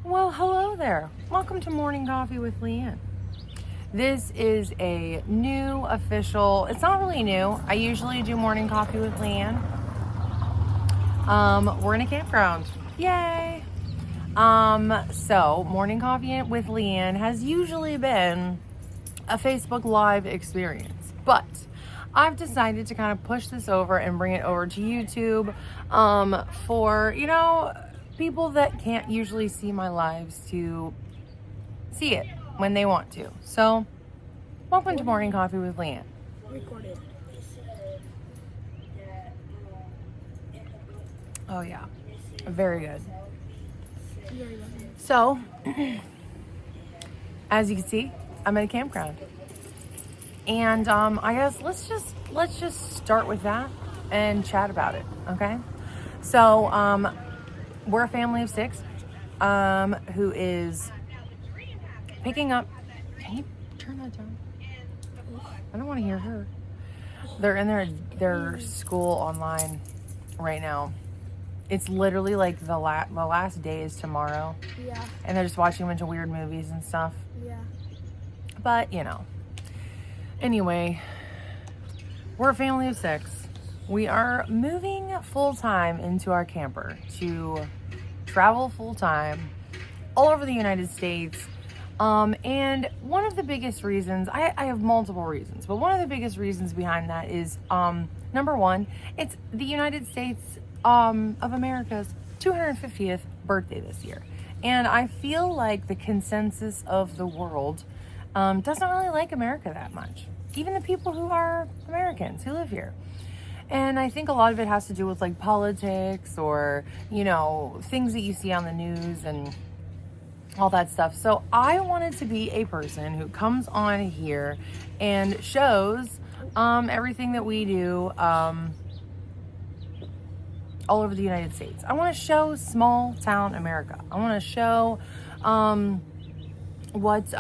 Well, hello there. Welcome to Morning Coffee with Leanne. This is a new official, it's not really new. I usually do Morning Coffee with Leanne. We're in a campground. Yay! So Morning Coffee with Leanne has usually been a Facebook Live experience, but I've decided to kind of push this over and bring it over to YouTube for, people that can't usually see my lives to see it when they want to. So, welcome to Morning Coffee with Leanne. Recorded. Oh, yeah. Very good. Very well. So, as you can see, I'm at a campground. And I guess let's just start with that and chat about it, okay? So, we're a family of 6 who is picking up. Can you turn that down? I don't want to hear her. They're in their school online right now. It's literally like the last day is tomorrow, Yeah. and they're just watching a bunch of weird movies and stuff. Yeah. But anyway, we're a family of 6. We are moving full time into our camper to travel full time all over the United States. And one of the biggest reasons, I have multiple reasons, but one of the biggest reasons behind that is, number one, it's the United States of America's 250th birthday this year. And I feel like the consensus of the world doesn't really like America that much. Even the people who are Americans who live here. And I think a lot of it has to do with like politics or, things that you see on the news and all that stuff. So I wanted to be a person who comes on here and shows everything that we do all over the United States. I want to show small town America. I want to show what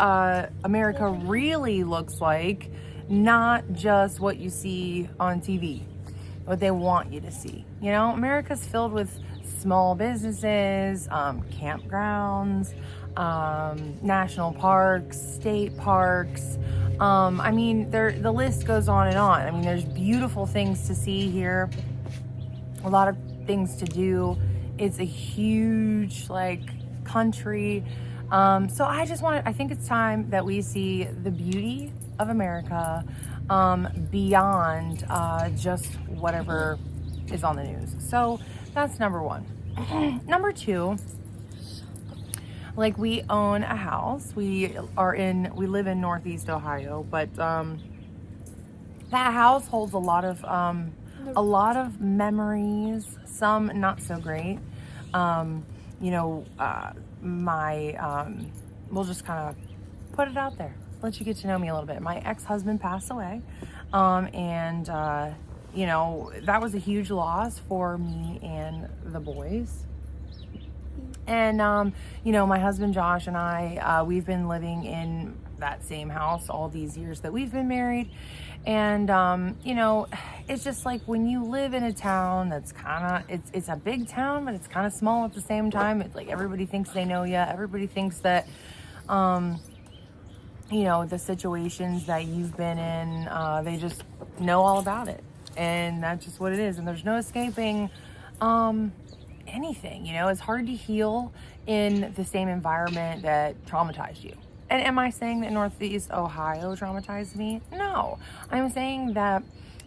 America really looks like, not just what you see on TV, what they want you to see. America's filled with small businesses, campgrounds, national parks, state parks. The list goes on and on. There's beautiful things to see here, a lot of things to do. It's a huge, country. So I think it's time that we see the beauty of America beyond just whatever is on the news. So that's number one. Number two, we own a house. We live in Northeast Ohio, but that house holds a lot of memories, some not so great. We'll just kind of put it out there, let you get to know me a little bit. My ex-husband passed away, and that was a huge loss for me and the boys. And my husband Josh and I, we've been living in that same house all these years that we've been married. And it's just like when you live in a town that's it's a big town, but it's kind of small at the same time. It's like everybody thinks they know you. Everybody thinks that the situations that you've been in, they just know all about it. And that's just what it is. And there's no escaping anything. It's hard to heal in the same environment that traumatized you. And am I saying that Northeast Ohio traumatized me? No. I'm saying that,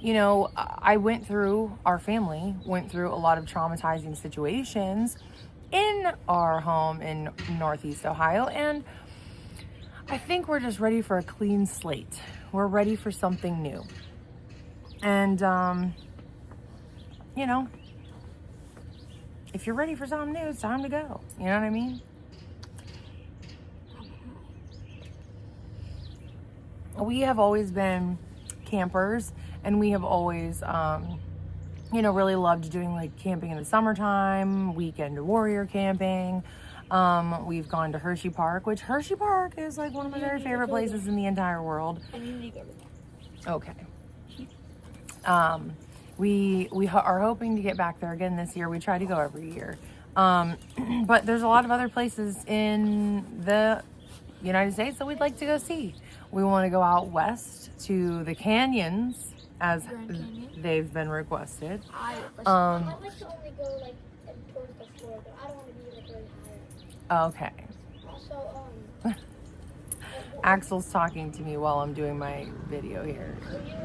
our family went through a lot of traumatizing situations in our home in Northeast Ohio. And I think we're just ready for a clean slate. We're ready for something new. And, if you're ready for something new, it's time to go. You know what I mean? We have always been campers, and we have always, really loved doing camping in the summertime, weekend warrior camping. We've gone to Hershey Park, which Hershey Park is one of my very favorite places in the entire world. Okay. We are hoping to get back there again this year. We try to go every year. But there's a lot of other places in the United States that we'd like to go see. We want to go out west to the canyons, as Grand Canyon. they've been requested. I I'd like to only go like towards the floor, but I don't want to be like really high. Okay. Also, Axel's talking to me while I'm doing my video here. will you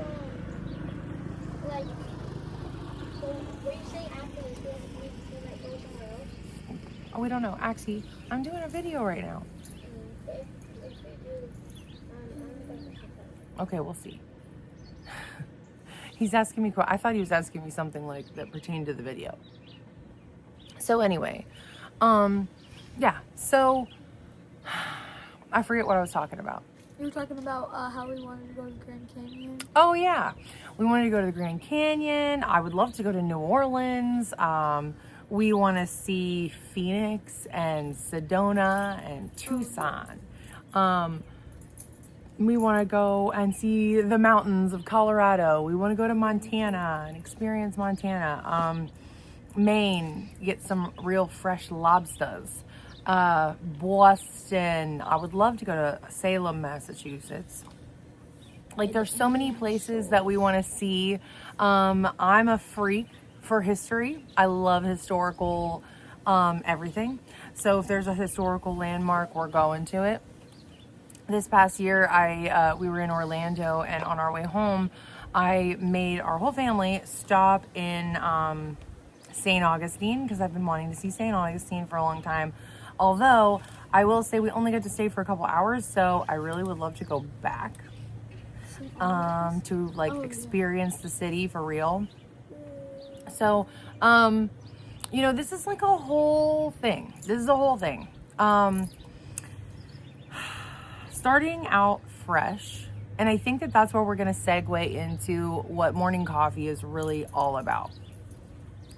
like? So, were you saying after this we might go somewhere else? Oh, we don't know. Axie, I'm doing a video right now. But if we do, I'm going to check that. Okay, we'll see. He's asking me, I thought he was asking me something like that pertained to the video. So anyway, yeah, so I forget what I was talking about. You were talking about how we wanted to go to the Grand Canyon. Oh yeah, we wanted to go to the Grand Canyon. I would love to go to New Orleans. We want to see Phoenix and Sedona and Tucson. We want to go and see the mountains of Colorado. We want to go to Montana and experience Montana. Maine, get some real fresh lobsters. Boston. I would love to go to Salem, Massachusetts. Like, there's so many places that we want to see. I'm a freak for history. I love historical everything. So if there's a historical landmark, we're going to it. This past year, we were in Orlando, and on our way home, I made our whole family stop in St. Augustine, because I've been wanting to see St. Augustine for a long time. Although, I will say we only got to stay for a couple hours, so I really would love to go back to experience the city for real. So, this is like a whole thing. This is a whole thing. Starting out fresh, and I think that that's where we're going to segue into what morning coffee is really all about.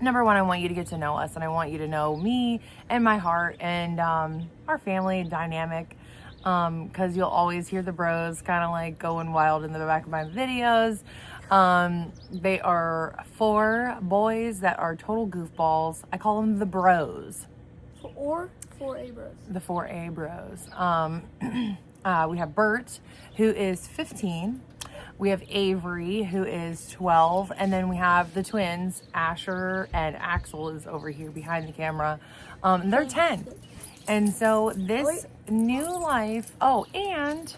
Number one, I want you to get to know us, and I want you to know me and my heart and our family dynamic, because you'll always hear the bros kind of like going wild in the back of my videos. They are 4 boys that are total goofballs. I call them the bros. Or 4A bros. The 4A bros. We have Bert, who is 15. We have Avery, who is 12. And then we have the twins, Asher and Axel is over here behind the camera. They're 10. And so this new life, and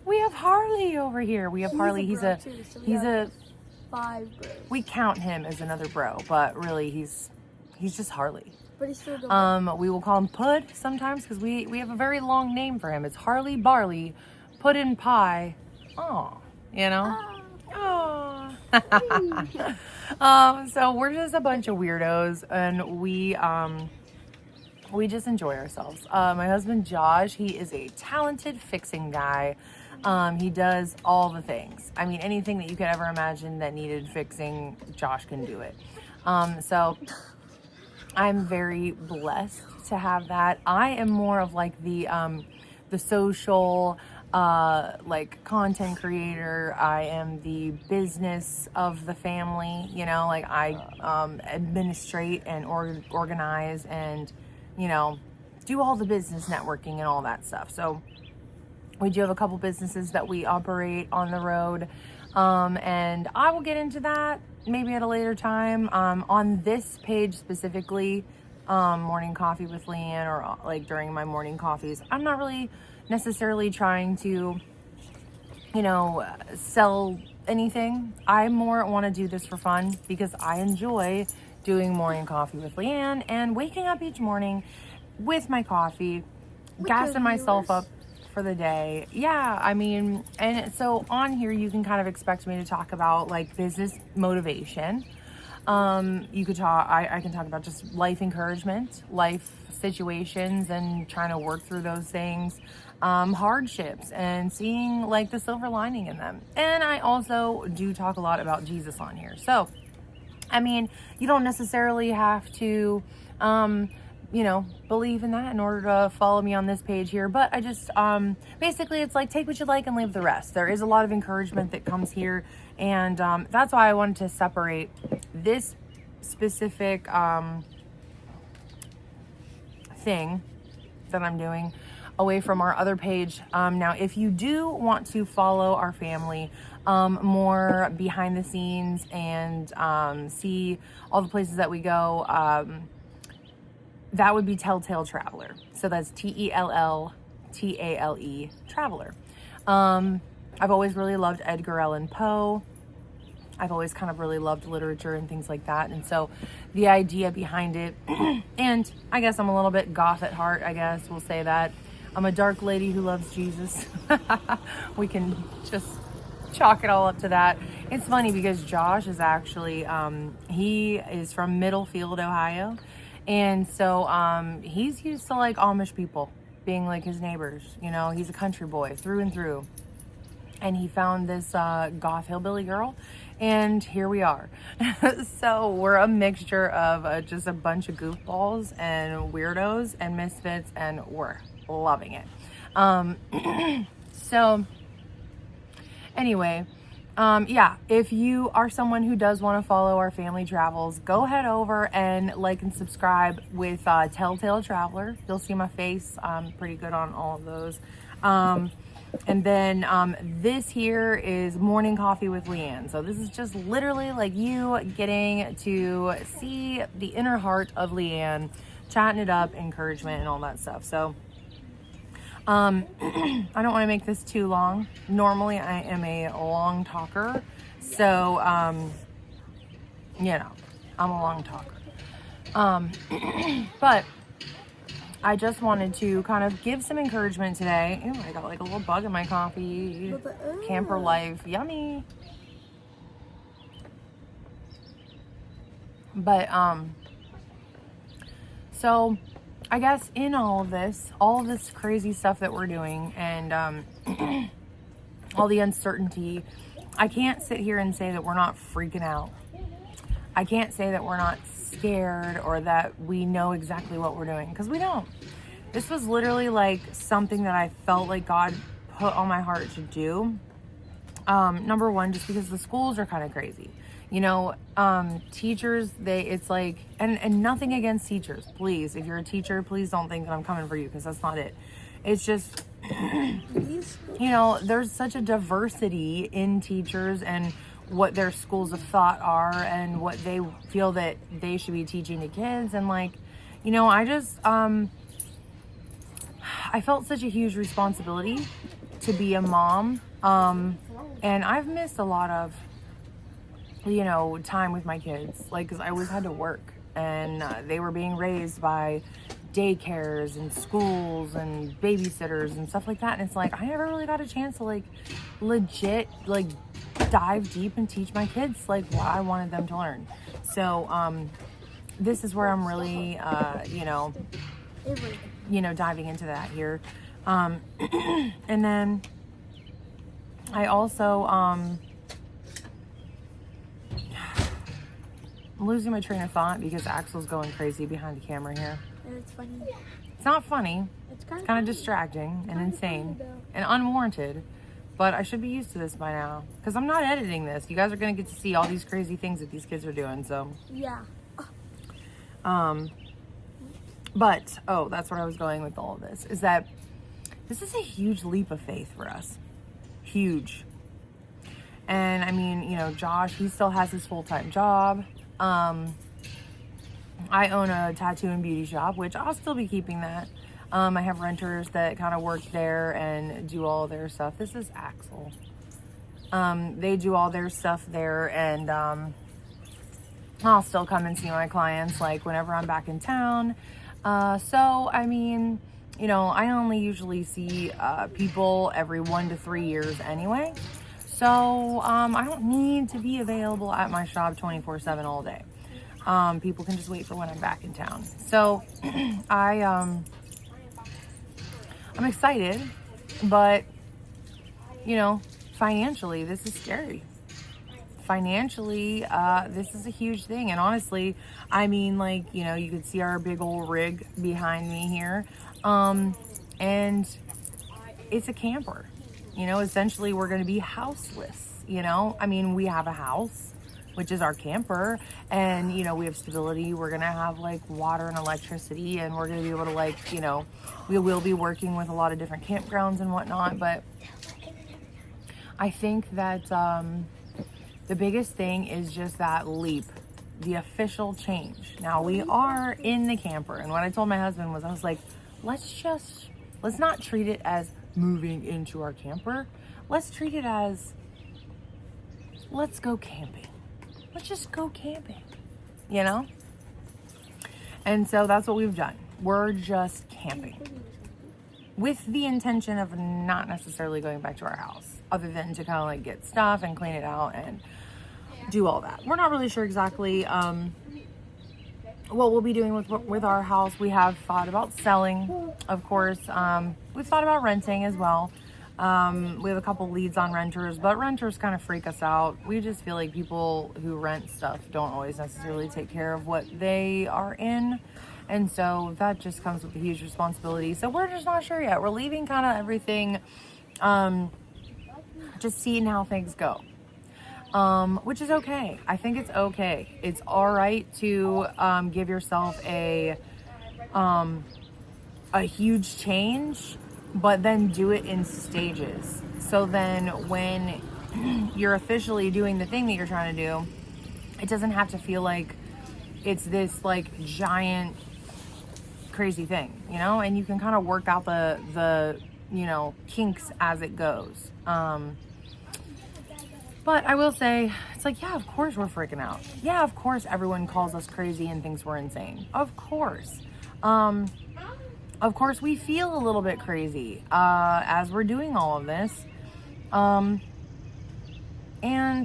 we have Harley over here. We have Harley. He's a 5 bros. we count him as another bro, but really he's just Harley. But he's still going. We will call him Pud sometimes, because we have a very long name for him. It's Harley Barley, Puddin' Pie. Oh, Oh. So we're just a bunch of weirdos, and we just enjoy ourselves. My husband Josh, he is a talented fixing guy. He does all the things. I mean, anything that you could ever imagine that needed fixing, Josh can do it. So I'm very blessed to have that. I am more of like the social, content creator. I am the business of the family, I administrate and organize and, do all the business networking and all that stuff. So we do have a couple businesses that we operate on the road. And I will get into that maybe at a later time. On this page specifically, Morning Coffee with Leanne, or like during my morning coffees, I'm not really necessarily trying to, sell anything. I more want to do this for fun because I enjoy doing Morning Coffee with Leanne and waking up each morning with my coffee, gassing myself up for the day. Yeah, I mean, and so on here you can kind of expect me to talk about like business motivation. You could talk, I can talk about just life encouragement, life situations, and trying to work through those things, hardships, and seeing like the silver lining in them. And I also do talk a lot about Jesus on here. So, I mean, you don't necessarily have to, believe in that in order to follow me on this page here. But I just, basically it's like, take what you like and leave the rest. There is a lot of encouragement that comes here. And that's why I wanted to separate this specific thing that I'm doing away from our other page. Now, if you do want to follow our family more behind the scenes and see all the places that we go, that would be Telltale Traveler. So that's TELLTALE Traveler. I've always really loved Edgar Allan Poe. I've always kind of really loved literature and things like that. And so the idea behind it, and I guess I'm a little bit goth at heart, I guess we'll say that. I'm a dark lady who loves Jesus. We can just chalk it all up to that. It's funny because Josh is actually, he is from Middlefield, Ohio. And so he's used to like Amish people being like his neighbors. You know, he's a country boy through and through. And he found this goth hillbilly girl, and here we are. So we're a mixture of just a bunch of goofballs and weirdos and misfits, and we're loving it. So anyway, yeah, if you are someone who does want to follow our family travels, go head over and like and subscribe with Telltale Traveler. You'll see my face. I'm pretty good on all of those. And then this here is Morning Coffee with Leanne. So this is just literally like you getting to see the inner heart of Leanne, chatting it up, encouragement, and all that stuff. So I don't want to make this too long. Normally I am a long talker. So, you know, I'm a long talker. But I just wanted to kind of give some encouragement today. Ooh, I got like a little bug in my coffee. Camper life, yummy. But so I guess in all of this crazy stuff that we're doing, and all the uncertainty, I can't sit here and say that we're not freaking out. I can't say that we're not scared or that we know exactly what we're doing, because we don't. This was literally like something that I felt like God put on my heart to do. Number one, just because the schools are kind of crazy. You know, teachers, it's like, and nothing against teachers, please. If you're a teacher, please don't think that I'm coming for you, because that's not it. It's just, you know, there's such a diversity in teachers and what their schools of thought are and what they feel that they should be teaching to kids. And like, you know, I just, I felt such a huge responsibility to be a mom. And I've missed a lot of, you know, time with my kids, like, cause I always had to work, and they were being raised by daycares and schools and babysitters and stuff like that. And it's like, I never really got a chance to like legit, like, dive deep and teach my kids like what I wanted them to learn. So this is where I'm really you know, diving into that here. And then I also I'm losing my train of thought because Axel's going crazy behind the camera here. And it's funny. It's not funny. It's It's kind of distracting and insane and unwarranted. But I should be used to this by now, because I'm not editing this. You guys are going to get to see all these crazy things that these kids are doing, so. Yeah. But, oh, that's where I was going with all of this, is that this is a huge leap of faith for us. Huge. And I mean, you know, Josh, he still has his full-time job. I own a tattoo and beauty shop, which I'll still be keeping that. I have renters that kind of work there and do all their stuff. This is Axel. They do all their stuff there, and I'll still come and see my clients like whenever I'm back in town. So, I mean, you know, I only usually see people every 1 to 3 years anyway. So, I don't need to be available at my shop 24/7 all day. People can just wait for when I'm back in town. So, I'm excited, but, you know, financially, this is scary. Financially, this is a huge thing. And honestly, I mean, like, you know, you could see our big old rig behind me here. And it's a camper. You know, essentially, we're going to be houseless, you know? I mean, we have a house. which is our camper. And, you know, we have stability. We're going to have like water and electricity, and we're going to be able to like, you know, we will be working with a lot of different campgrounds and whatnot. But I think that the biggest thing is just that leap, the official change. Now we are in the camper, and what I told my husband was, I was like, let's not treat it as moving into our camper. Let's treat it as, let's go camping. Let's just go camping, you know? And so that's what we've done. We're just camping with the intention of not necessarily going back to our house, other than to kind of like get stuff and clean it out and do all that. We're not really sure exactly what we'll be doing with our house. We have thought about selling, of course. We've thought about renting as well. We have a couple leads on renters, but renters kind of freak us out. We just feel like people who rent stuff don't always necessarily take care of what they are in. And so that just comes with a huge responsibility. So we're just not sure yet. We're leaving kind of everything, just seeing how things go. Which is okay. I think it's okay. It's all right to give yourself a huge change, but then do it in stages. So then when you're officially doing the thing that you're trying to do, it doesn't have to feel like it's this like giant crazy thing, you know, and you can kind of work out the you know, kinks as it goes. But I will say, it's like, yeah, of course we're freaking out. Yeah, of course everyone calls us crazy and thinks we're insane. Of course. Of course we feel a little bit crazy as we're doing all of this. And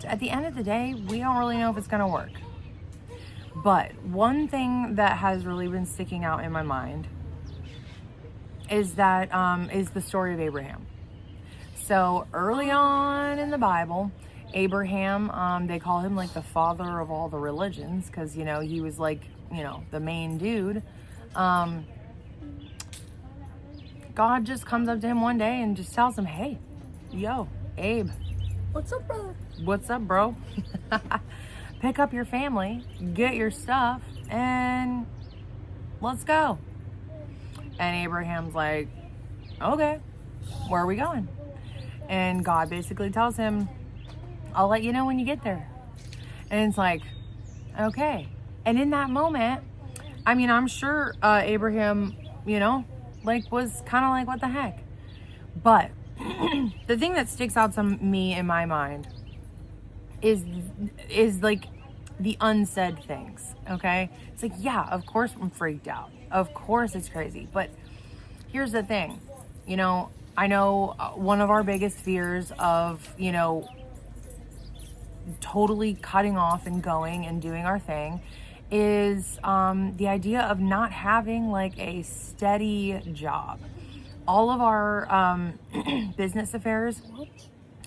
at the end of the day, we don't really know if it's going to work. But one thing that has really been sticking out in my mind is that is the story of Abraham. So early on in the Bible, Abraham, they call him like the father of all the religions, because, you know, he was like, you know, the main dude. God just comes up to him one day and just tells him, hey, yo, Abe. What's up, brother? What's up, bro? Pick up your family, get your stuff, and let's go. And Abraham's like, okay, where are we going? And God basically tells him, I'll let you know when you get there. And it's like, okay. And in that moment, I mean, I'm sure Abraham, you know, like was kind of like, what the heck? But the thing that sticks out to me in my mind is like the unsaid things, okay? It's like, yeah, of course I'm freaked out. Of course it's crazy. But here's the thing, you know, I know one of our biggest fears of, you know, totally cutting off and going and doing our thing is the idea of not having like a steady job. All of our business affairs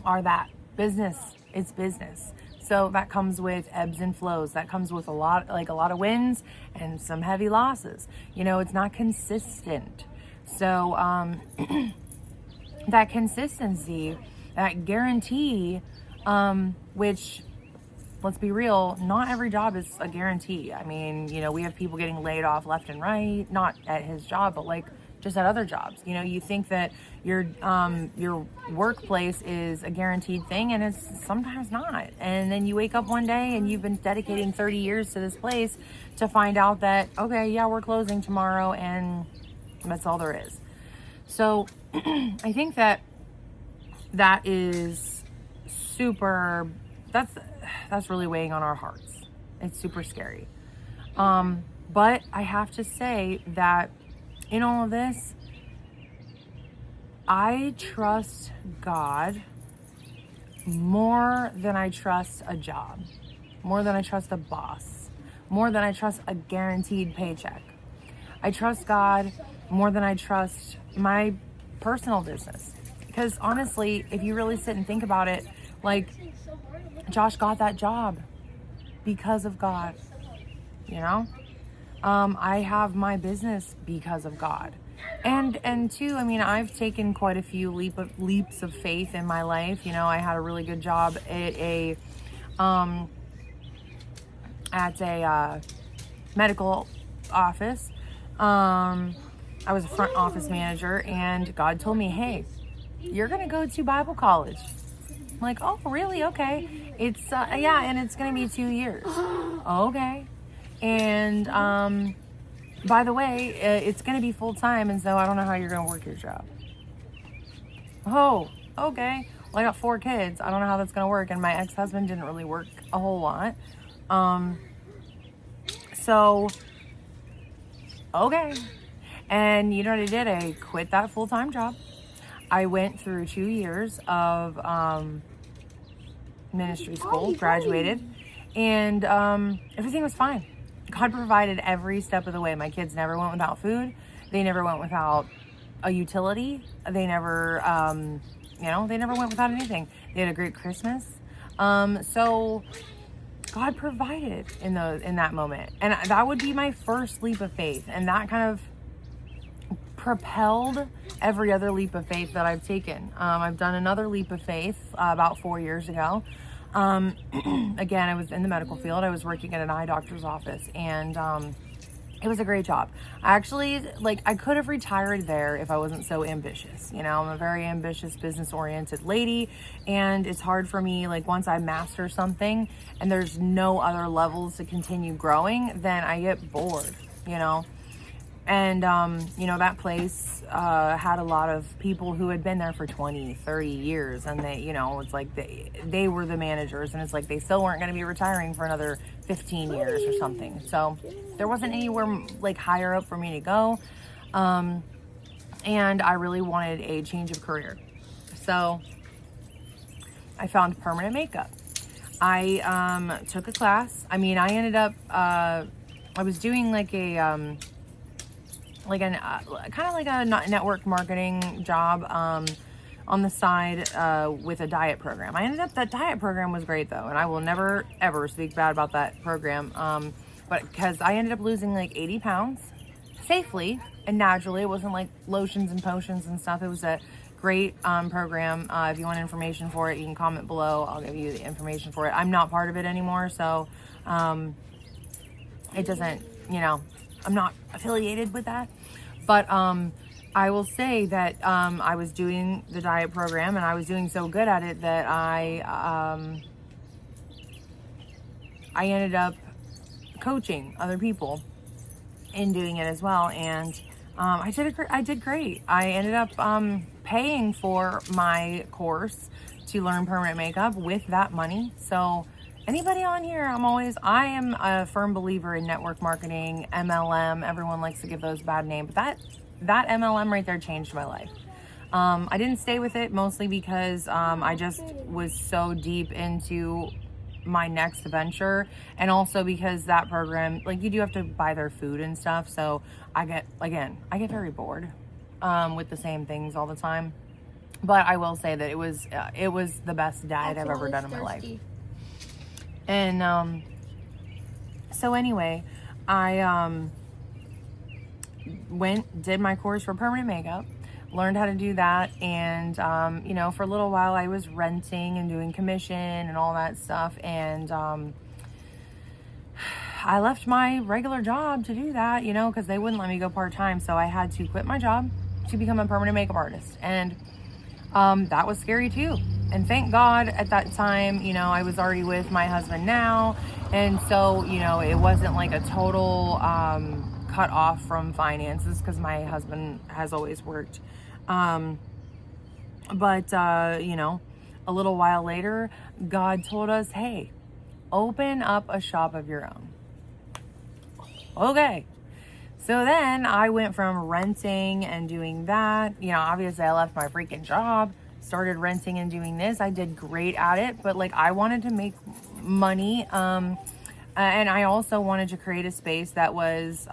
are that business. It's business. So that comes with ebbs and flows. That comes with a lot of wins and some heavy losses. You know, it's not consistent. So that consistency, that guarantee, which, let's be real, not every job is a guarantee. I mean, you know, we have people getting laid off left and right, not at his job, but like just at other jobs. You know, you think that your workplace is a guaranteed thing, and it's sometimes not. And then you wake up one day and you've been dedicating 30 years to this place to find out that, okay, yeah, we're closing tomorrow, and that's all there is. So I think that is super, that's really weighing on our hearts. It's super scary. But I have to say that in all of this, I trust God more than I trust a job, more than I trust a boss, more than I trust a guaranteed paycheck. I trust God more than I trust my personal business. Because honestly, if you really sit and think about it, like, Josh got that job because of God, you know? I have my business because of God. And two, I mean, I've taken quite a few leaps of faith in my life. You know, I had a really good job at a at a medical office. I was a front office manager, and God told me, hey, you're going to go to Bible college. I'm like, oh, really? Okay. It's, yeah, and it's going to be 2 years. Okay. And, by the way, it's going to be full time, and so I don't know how you're going to work your job. Oh, okay. Well, I got 4 kids. I don't know how that's going to work, and my ex-husband didn't really work a whole lot. So, okay. And you know what I did? I quit that full-time job. I went through 2 years of ministry school, graduated, and everything was fine. God provided every step of the way. My kids never went without food. They never went without a utility. They never, they never went without anything. They had a great Christmas. So God provided in that moment. And that would be my first leap of faith. And that kind of propelled every other leap of faith that I've taken. I've done another leap of faith about 4 years ago. Again, I was in the medical field. I was working at an eye doctor's office, and it was a great job. I could have retired there if I wasn't so ambitious. You know, I'm a very ambitious, business-oriented lady, and it's hard for me, like, once I master something and there's no other levels to continue growing, then I get bored, you know? And, that place had a lot of people who had been there for 20, 30 years. And they, it's like they were the managers. And it's like they still weren't going to be retiring for another 15 years or something. So there wasn't anywhere, like, higher up for me to go. And I really wanted a change of career. So I found permanent makeup. I took a class. I mean, I ended up, I was doing like a... kind of like a network marketing job on the side with a diet program. That diet program was great though, and I will never ever speak bad about that program. But because I ended up losing like 80 pounds safely and naturally. It wasn't like lotions and potions and stuff. It was a great program. If you want information for it, you can comment below. I'll give you the information for it. I'm not part of it anymore, so it doesn't, I'm not affiliated with that. But I will say that I was doing the diet program, and I was doing so good at it that I ended up coaching other people in doing it as well, and I did great. I ended up paying for my course to learn permanent makeup with that money. So anybody on here, I am a firm believer in network marketing, MLM. Everyone likes to give those bad names, but that MLM right there changed my life. I didn't stay with it mostly because I just was so deep into my next venture, and also because that program, like, you do have to buy their food and stuff, so I get very bored with the same things all the time. But I will say that it was the best diet I've ever done in my life. And so anyway, I did my course for permanent makeup, learned how to do that, and for a little while I was renting and doing commission and all that stuff, and I left my regular job to do that, because they wouldn't let me go part-time, so I had to quit my job to become a permanent makeup artist. And that was scary too. And thank God at that time, I was already with my husband now, and so it wasn't like a total cut off from finances, because my husband has always worked. But a little while later, God told us, hey, open up a shop of your own. Okay. So then I went from renting and doing that. Obviously I left my freaking job, started renting and doing this. I did great at it, but I wanted to make money. And I also wanted to create a space that was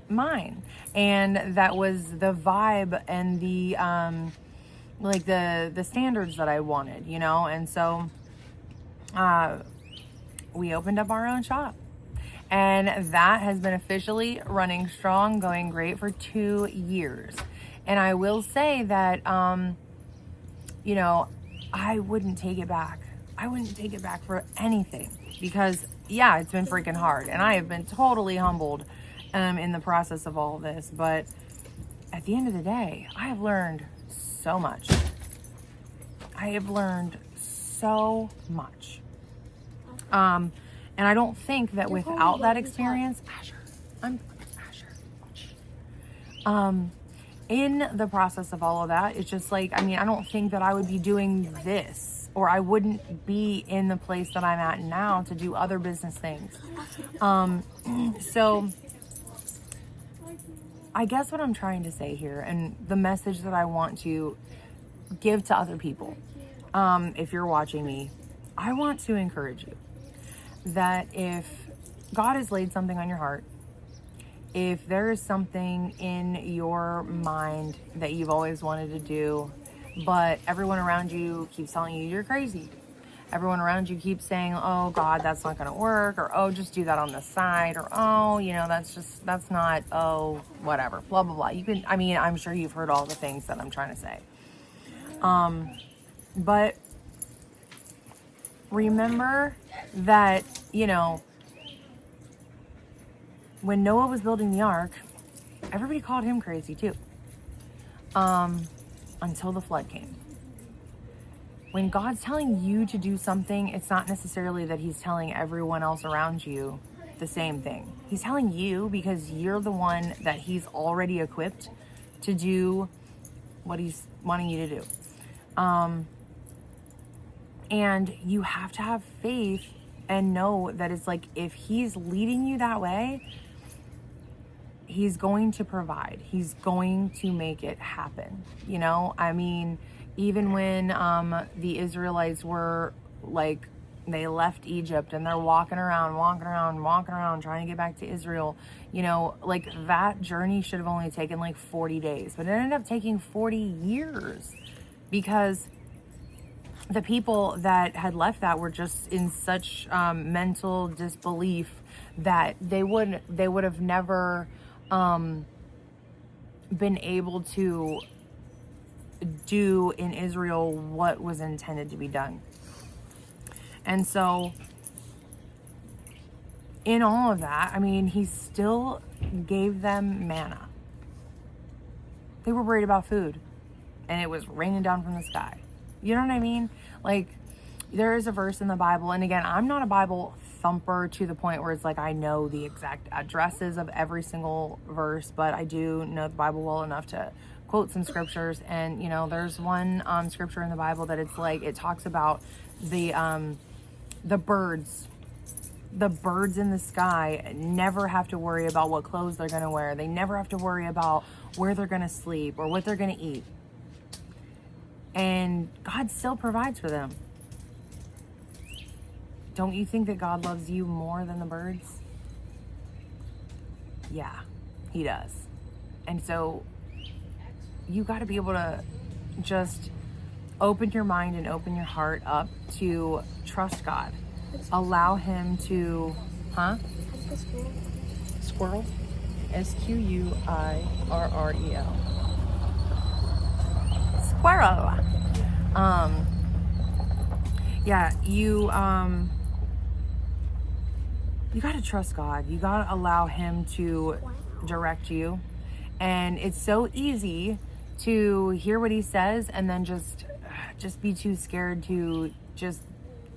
mine, and that was the vibe and the the standards that I wanted, and so we opened up our own shop, and that has been officially running strong, going great for 2 years. And I will say that I wouldn't take it back. I wouldn't take it back for anything, because yeah, it's been freaking hard. And I have been totally humbled in the process of all of this. But at the end of the day, I have learned so much. I have learned so much. And I don't think that without that experience, in the process of all of that, it's just like, I mean, I don't think that I would be doing this, or I wouldn't be in the place that I'm at now to do other business things. So I guess what I'm trying to say here, and the message that I want to give to other people, if you're watching me, I want to encourage you that if God has laid something on your heart, if there is something in your mind that you've always wanted to do, but everyone around you keeps telling you you're crazy. Everyone around you keeps saying, oh God, that's not going to work, or oh, just do that on the side, or oh, you know, that's not, oh, whatever, blah, blah, blah. I'm sure you've heard all the things that I'm trying to say. But remember that, you know, when Noah was building the ark, everybody called him crazy too. Until the flood came. When God's telling you to do something, it's not necessarily that he's telling everyone else around you the same thing. He's telling you because you're the one that he's already equipped to do what he's wanting you to do. And you have to have faith and know that it's like, if he's leading you that way, he's going to provide. He's going to make it happen. You know, I mean, even when the Israelites were like, they left Egypt and they're walking around trying to get back to Israel, you know, like that journey should have only taken like 40 days, but it ended up taking 40 years because the people that had left that were just in such mental disbelief that they would have never been able to do in Israel what was intended to be done. And so in all of that, I mean, he still gave them manna. They were worried about food and it was raining down from the sky. You know what I mean? Like, there is a verse in the Bible, and again, I'm not a Bible thumper to the point where it's like I know the exact addresses of every single verse, but I do know the Bible well enough to quote some scriptures. And you know, there's one scripture in the Bible that it's like, it talks about the birds in the sky never have to worry about what clothes they're going to wear. They never have to worry about where they're going to sleep or what they're going to eat. And God still provides for them. Don't you think that God loves you more than the birds? Yeah, he does. And so you got to be able to just open your mind and open your heart up to trust God. Allow him to, Squirrel? Squirrel. Squirrel. Yeah, you got to trust God. You got to allow him to direct you. And it's so easy to hear what he says and then just be too scared to just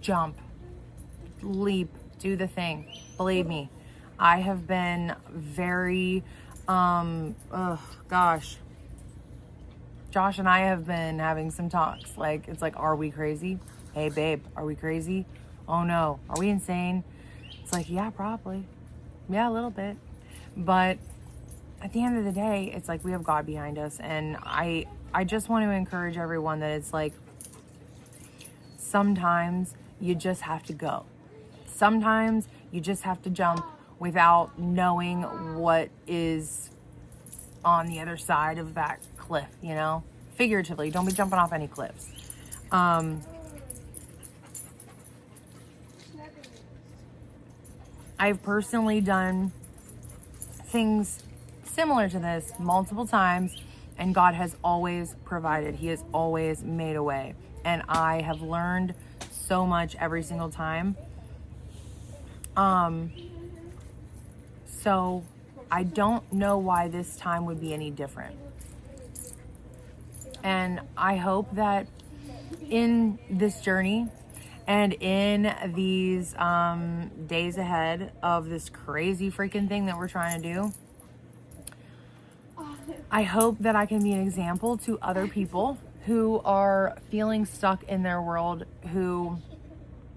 jump, leap, do the thing. Believe me, I have been very, Josh and I have been having some talks. Like, it's like, are we crazy? Hey, babe, are we crazy? Oh no, are we insane? It's like, yeah, probably. Yeah, a little bit. But at the end of the day, it's like we have God behind us. And I just want to encourage everyone that it's like, sometimes you just have to go. Sometimes you just have to jump without knowing what is on the other side of that cliff, you know? Figuratively, don't be jumping off any cliffs. I've personally done things similar to this multiple times, and God has always provided. He has always made a way. And I have learned so much every single time. So I don't know why this time would be any different. And I hope that in this journey and in these days ahead of this crazy freaking thing that we're trying to do, I hope that I can be an example to other people who are feeling stuck in their world, who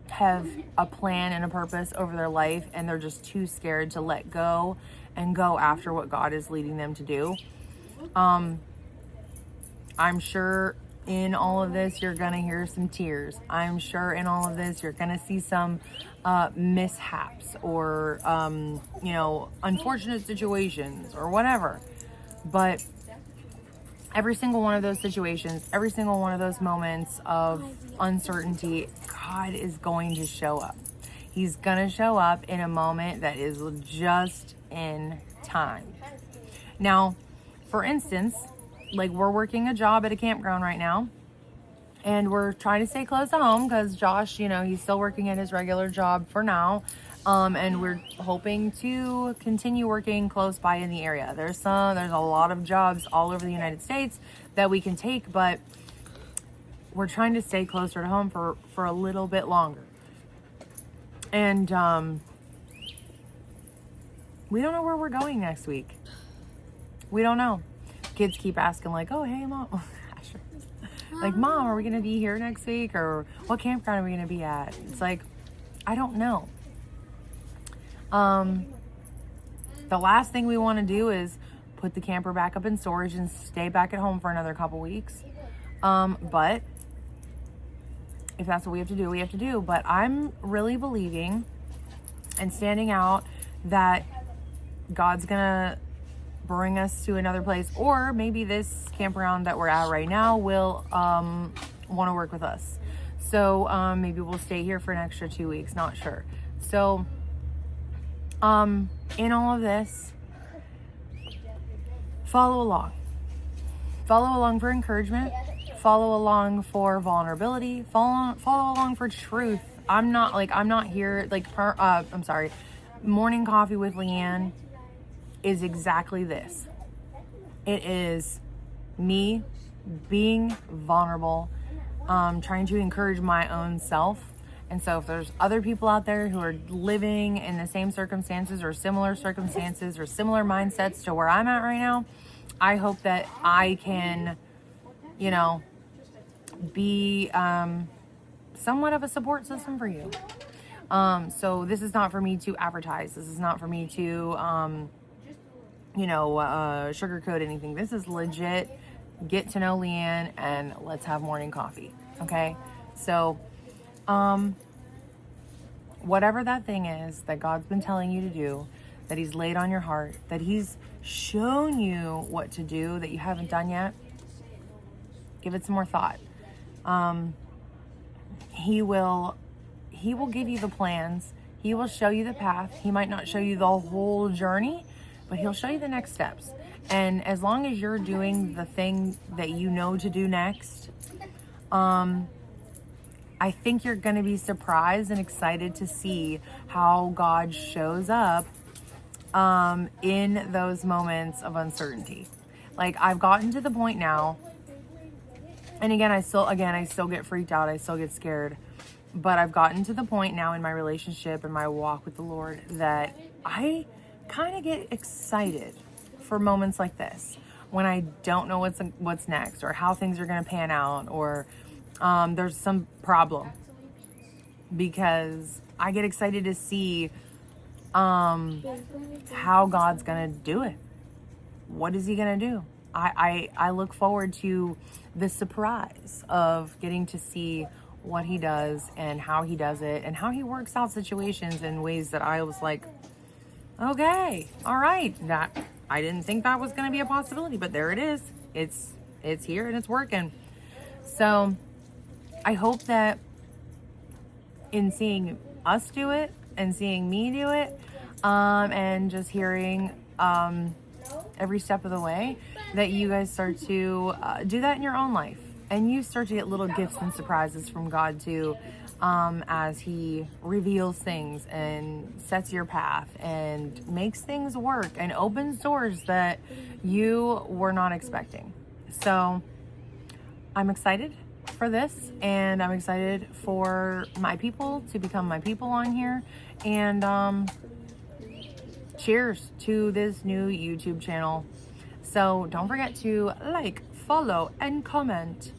have a plan and a purpose over their life, and they're just too scared to let go and go after what God is leading them to do. I'm sure in all of this, you're going to hear some tears. I'm sure in all of this, you're going to see some mishaps or, unfortunate situations or whatever. But every single one of those situations, every single one of those moments of uncertainty, God is going to show up. He's going to show up in a moment that is just in time. Now, for instance, like we're working a job at a campground right now, and we're trying to stay close to home because Josh, he's still working at his regular job for now. And we're hoping to continue working close by in the area. There's a lot of jobs all over the United States that we can take, but we're trying to stay closer to home for a little bit longer. And we don't know where we're going next week. We don't know. Kids keep asking like, oh, hey, Mom. Like, Mom, are we going to be here next week? Or what campground are we going to be at? It's like, I don't know. The last thing we want to do is put the camper back up in storage and stay back at home for another couple weeks. But if that's what we have to do, we have to do. But I'm really believing and standing out that God's going to bring us to another place, or maybe this campground that we're at right now will want to work with us. So maybe we'll stay here for an extra 2 weeks, not sure. So in all of this, follow along. Follow along for encouragement. Follow along for vulnerability. Follow along for truth. I'm not here Morning Coffee with Leanne is exactly this. It is me being vulnerable, trying to encourage my own self. And so if there's other people out there who are living in the same circumstances or similar circumstances or similar mindsets to where I'm at right now, I hope that I can, be somewhat of a support system for you. So this is not for me to advertise. This is not for me to, sugarcoat anything. This is legit. Get to know Leanne and let's have morning coffee. Okay. So, whatever that thing is that God's been telling you to do, that he's laid on your heart, that he's shown you what to do that you haven't done yet, give it some more thought. He will give you the plans. He will show you the path. He might not show you the whole journey, but he'll show you the next steps. And as long as you're doing the thing that you know to do next, I think you're going to be surprised and excited to see how God shows up in those moments of uncertainty. Like, I've gotten to the point now, and again, I still get freaked out. I still get scared. But I've gotten to the point now in my relationship and my walk with the Lord that I kind of get excited for moments like this, when I don't know what's next or how things are going to pan out, or there's some problem, because I get excited to see how God's going to do it. What is he going to do? I look forward to the surprise of getting to see what he does and how he does it and how he works out situations in ways that I was like, okay, all right, that I didn't think that was going to be a possibility, but there it is. It's here and it's working. So I hope that in seeing us do it and seeing me do it, and just hearing every step of the way, that you guys start to do that in your own life. And you start to get little gifts and surprises from God too, as He reveals things and sets your path and makes things work and opens doors that you were not expecting. So I'm excited for this, and I'm excited for my people to become my people on here. And cheers to this new YouTube channel. So don't forget to like, follow, and comment,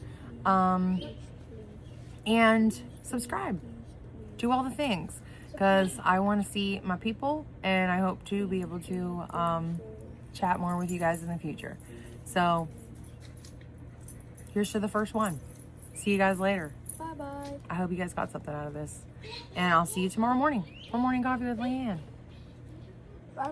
and subscribe. Do all the things, because I want to see my people, and I hope to be able to chat more with you guys in the future. So here's to the first one. See you guys later. Bye-bye. I hope you guys got something out of this, and I'll see you tomorrow morning for Morning Coffee with Leanne. Bye-bye.